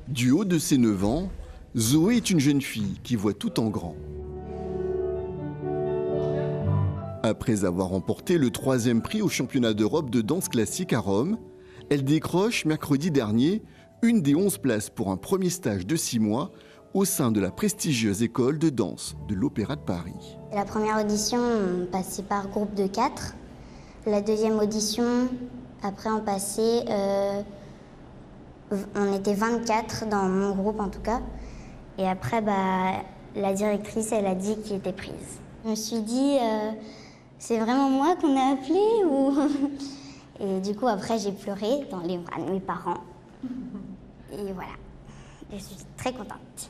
Du haut de ses 9 ans, Zoé est une jeune fille qui voit tout en grand. Après avoir remporté le 3e prix au championnat d'Europe de danse classique à Rome, elle décroche mercredi dernier une des 11 places pour un premier stage de 6 mois au sein de la prestigieuse école de danse de l'Opéra de Paris. La première audition, on passait par groupe de 4. La deuxième audition, après on passait, on était 24 dans mon groupe en tout cas. Et après, la directrice, elle a dit qu'il était prise. Je me suis dit, c'est vraiment moi qu'on a appelé ou... Et du coup, après, j'ai pleuré dans les bras de mes parents. Et voilà, je suis très contente.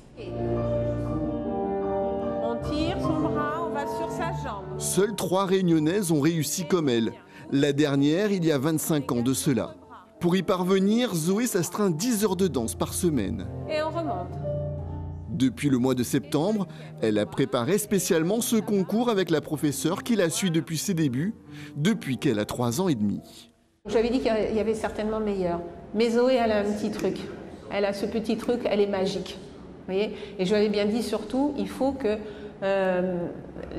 On tire son bras, on va sur sa jambe. Seules 3 Réunionnaises ont réussi comme elle. La dernière, il y a 25 ans de cela. Pour y parvenir, Zoé s'astreint 10 heures de danse par semaine. Et on remonte. Depuis le mois de septembre, elle a préparé spécialement ce concours avec la professeure qui la suit depuis ses débuts, depuis qu'elle a 3 ans et demi. J'avais dit qu'il y avait certainement meilleur. Mais Zoé, elle a un petit truc. Elle a ce petit truc, elle est magique. Vous voyez ? Et je lui avais bien dit surtout, il faut que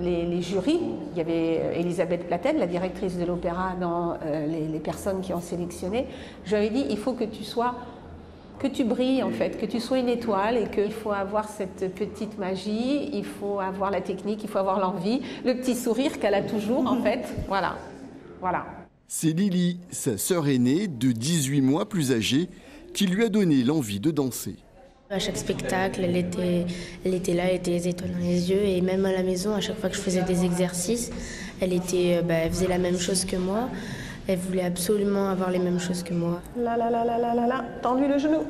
les jurys, il y avait Elisabeth Platel, la directrice de l'opéra, dans les personnes qui ont sélectionné, je lui avais dit, il faut que tu brilles en fait, que tu sois une étoile et qu'il faut avoir cette petite magie, il faut avoir la technique, il faut avoir l'envie, le petit sourire qu'elle a toujours en fait, voilà. C'est Lily, sa sœur aînée de 18 mois plus âgée, qui lui a donné l'envie de danser. À chaque spectacle, elle était là, elle était les étoiles dans les yeux, et même à la maison, à chaque fois que je faisais des exercices, elle faisait la même chose que moi. Elle voulait absolument avoir les mêmes choses que moi. Là, tendu le genou.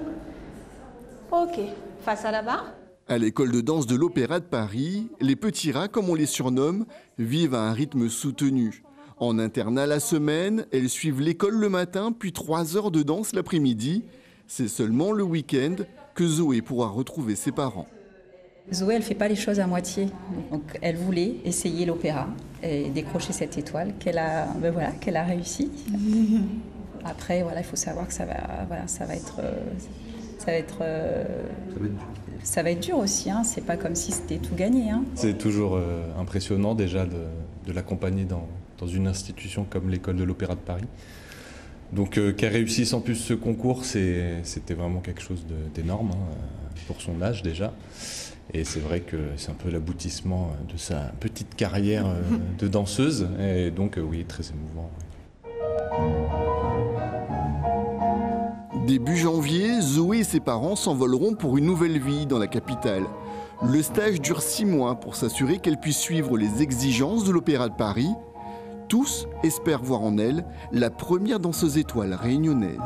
Ok, face à la barre. À l'école de danse de l'Opéra de Paris, les petits rats, comme on les surnomme, vivent à un rythme soutenu. En internat la semaine, elles suivent l'école le matin, puis 3 heures de danse l'après-midi. C'est seulement le week-end que Zoé pourra retrouver ses parents. Zoé, elle ne fait pas les choses à moitié. Donc, elle voulait essayer l'opéra et décrocher cette étoile qu'elle a réussi. Après, il faut savoir que ça va être dur aussi. Hein. C'est pas comme si c'était tout gagné. Hein. C'est toujours impressionnant déjà de l'accompagner dans une institution comme l'école de l'Opéra de Paris. Donc qu'elle réussisse en plus ce concours, c'était vraiment quelque chose d'énorme pour son âge déjà. Et c'est vrai que c'est un peu l'aboutissement de sa petite carrière de danseuse. Et donc oui, très émouvant. Début janvier, Zoé et ses parents s'envoleront pour une nouvelle vie dans la capitale. Le stage dure 6 mois pour s'assurer qu'elle puisse suivre les exigences de l'Opéra de Paris. Tous espèrent voir en elle la première danseuse étoile réunionnaise.